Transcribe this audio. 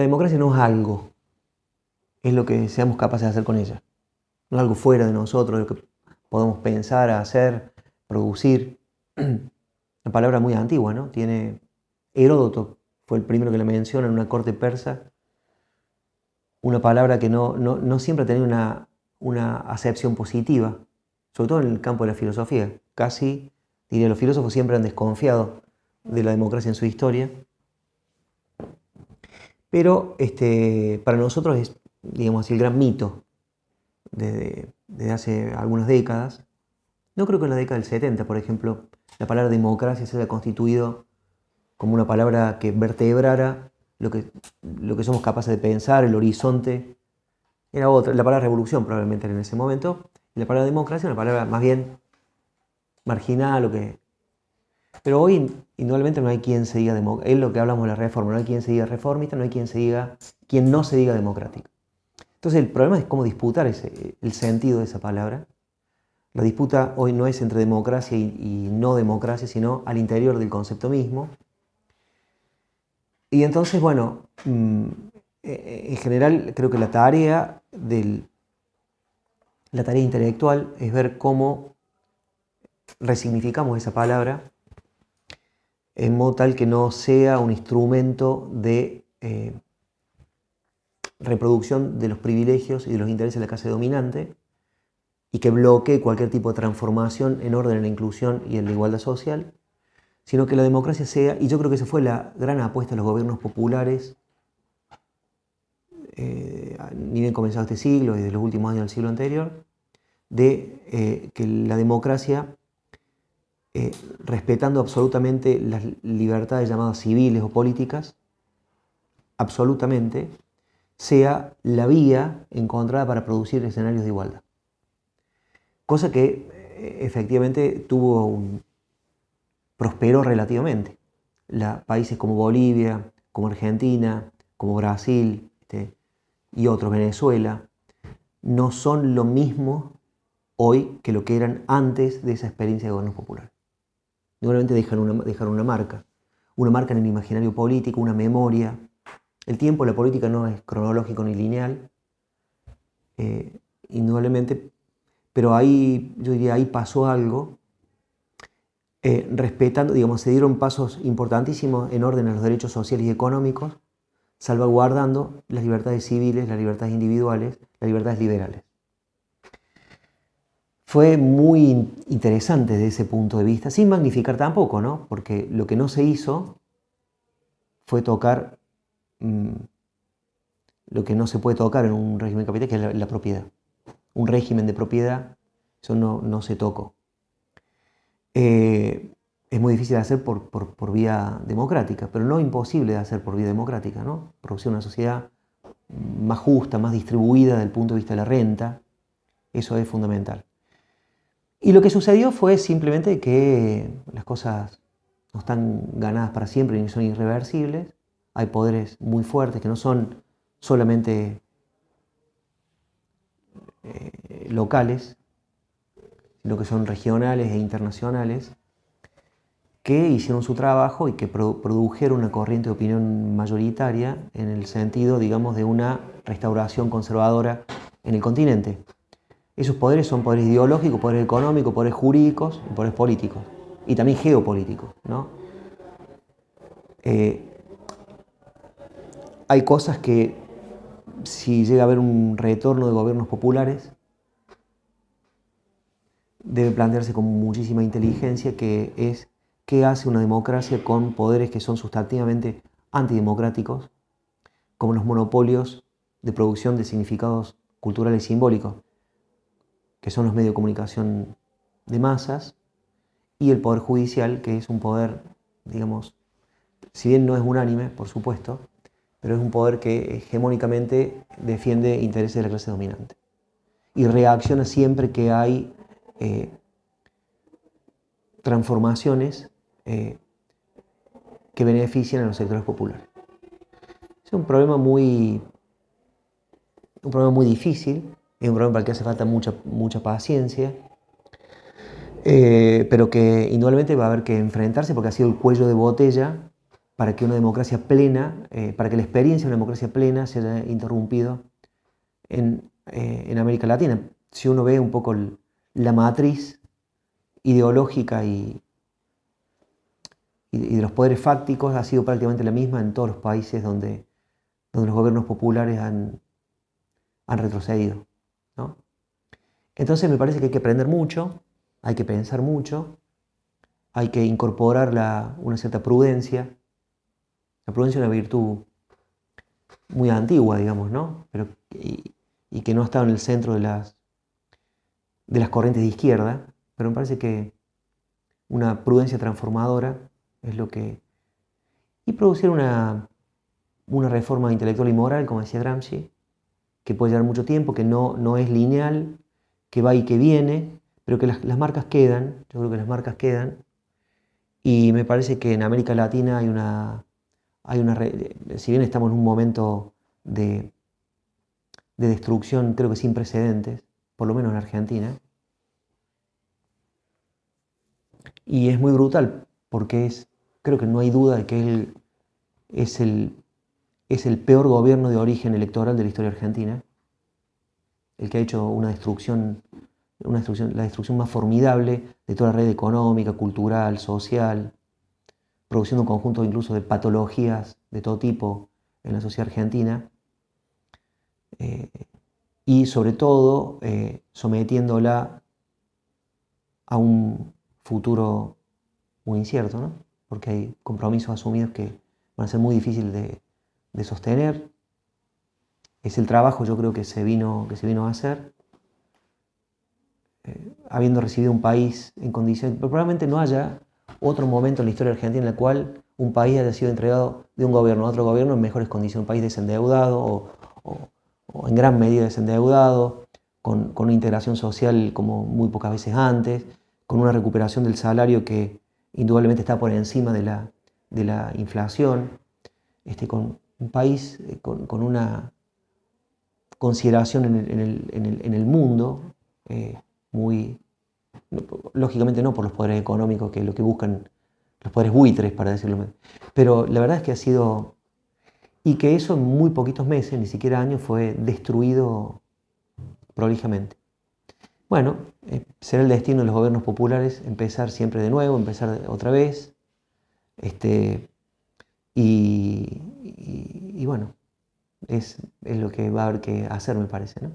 la democracia no es algo, es lo que seamos capaces de hacer con ella. No es algo fuera de nosotros, lo que podemos pensar, hacer, producir. Una palabra muy antigua, ¿no? Heródoto fue el primero que la menciona en una corte persa. Una palabra que no siempre ha tenido una acepción positiva, sobre todo en el campo de la filosofía. Casi, diría, los filósofos siempre han desconfiado de la democracia en su historia. Pero para nosotros es, digamos así, el gran mito desde hace algunas décadas. No creo que en la década del 70, por ejemplo, la palabra democracia se haya constituido como una palabra que vertebrara lo que somos capaces de pensar, el horizonte. Era otra, la palabra revolución probablemente era en ese momento, y la palabra democracia una palabra más bien marginal. Pero hoy, indudablemente, no hay quien se diga democrático. Es lo que hablamos de la reforma, no hay quien se diga reformista, no hay quien no se diga democrático. Entonces el problema es cómo disputar el sentido de esa palabra. La disputa hoy no es entre democracia y no democracia, sino al interior del concepto mismo. Y entonces, bueno, en general creo que la tarea intelectual es ver cómo resignificamos esa palabra en modo tal que no sea un instrumento de reproducción de los privilegios y de los intereses de la clase dominante y que bloquee cualquier tipo de transformación en orden a la inclusión y en la igualdad social, sino que la democracia sea, y yo creo que esa fue la gran apuesta de los gobiernos populares ni bien comenzado este siglo y de los últimos años del siglo anterior, de que la democracia, respetando absolutamente las libertades llamadas civiles o políticas, absolutamente, sea la vía encontrada para producir escenarios de igualdad. Cosa que efectivamente prosperó relativamente. Países como Bolivia, como Argentina, como Brasil y otros, Venezuela, no son lo mismo hoy que lo que eran antes de esa experiencia de gobiernos populares. Normalmente dejan una marca en el imaginario político, una memoria. El tiempo, la política no es cronológico ni lineal, indudablemente, pero ahí, yo diría, ahí pasó algo, respetando, digamos, se dieron pasos importantísimos en orden a los derechos sociales y económicos, salvaguardando las libertades civiles, las libertades individuales, las libertades liberales. Fue muy interesante desde ese punto de vista, sin magnificar tampoco, ¿no? Porque lo que no se hizo fue tocar lo que no se puede tocar en un régimen capitalista, que es la propiedad. Un régimen de propiedad, eso no se tocó. Es muy difícil de hacer por vía democrática, pero no imposible de hacer por vía democrática, ¿no? Producir una sociedad más justa, más distribuida desde el punto de vista de la renta, eso es fundamental. Y lo que sucedió fue simplemente que las cosas no están ganadas para siempre ni son irreversibles. Hay poderes muy fuertes que no son solamente locales, sino que son regionales e internacionales, que hicieron su trabajo y que produjeron una corriente de opinión mayoritaria en el sentido, digamos, de una restauración conservadora en el continente. Esos poderes son poderes ideológicos, poderes económicos, poderes jurídicos y poderes políticos. Y también geopolíticos, ¿no? Hay cosas que, si llega a haber un retorno de gobiernos populares, debe plantearse con muchísima inteligencia, que es qué hace una democracia con poderes que son sustantivamente antidemocráticos, como los monopolios de producción de significados culturales y simbólicos, que son los medios de comunicación de masas, y el poder judicial, que es un poder, digamos, si bien no es unánime, por supuesto, pero es un poder que hegemónicamente defiende intereses de la clase dominante y reacciona siempre que hay transformaciones que benefician a los sectores populares. Es un problema muy difícil, es un problema para el que hace falta mucha paciencia, pero que indudablemente va a haber que enfrentarse porque ha sido el cuello de botella para que una democracia plena, para que la experiencia de una democracia plena se haya interrumpido en América Latina. Si uno ve un poco la matriz ideológica y de los poderes fácticos, ha sido prácticamente la misma en todos los países donde los gobiernos populares han retrocedido, ¿no? Entonces me parece que hay que aprender mucho, hay que pensar mucho, hay que incorporar una cierta prudencia. La prudencia es una virtud muy antigua, digamos, ¿no? Y que no ha estado en el centro de las corrientes de izquierda, pero me parece que una prudencia transformadora es lo que... Y producir una reforma intelectual y moral, como decía Gramsci, que puede llevar mucho tiempo, que no es lineal, que va y que viene, pero que las marcas quedan, yo creo que las marcas quedan, y me parece que en América Latina si bien estamos en un momento de destrucción, creo que sin precedentes, por lo menos en Argentina, y es muy brutal, porque creo que no hay duda de que él es el peor gobierno de origen electoral de la historia argentina, el que ha hecho la destrucción más formidable de toda la red económica, cultural, social, produciendo un conjunto incluso de patologías de todo tipo en la sociedad argentina, y sobre todo sometiéndola a un futuro muy incierto, ¿no? Porque hay compromisos asumidos que van a ser muy difíciles de sostener. Es el trabajo, yo creo, que se vino a hacer, habiendo recibido un país en condiciones, pero probablemente no haya otro momento en la historia argentina en el cual un país haya sido entregado de un gobierno a otro gobierno en mejores condiciones, un país desendeudado o en gran medida desendeudado, con una integración social como muy pocas veces antes, con una recuperación del salario que indudablemente está por encima de la inflación, con un país con una consideración en el mundo muy, lógicamente no por los poderes económicos, que es lo que buscan los poderes buitres, para decirlo menos, pero la verdad es que ha sido, y que eso en muy poquitos meses, ni siquiera años, fue destruido prolijamente. Bueno, será el destino de los gobiernos populares empezar siempre de nuevo, empezar otra vez, y bueno, es lo que va a haber que hacer, me parece, ¿no?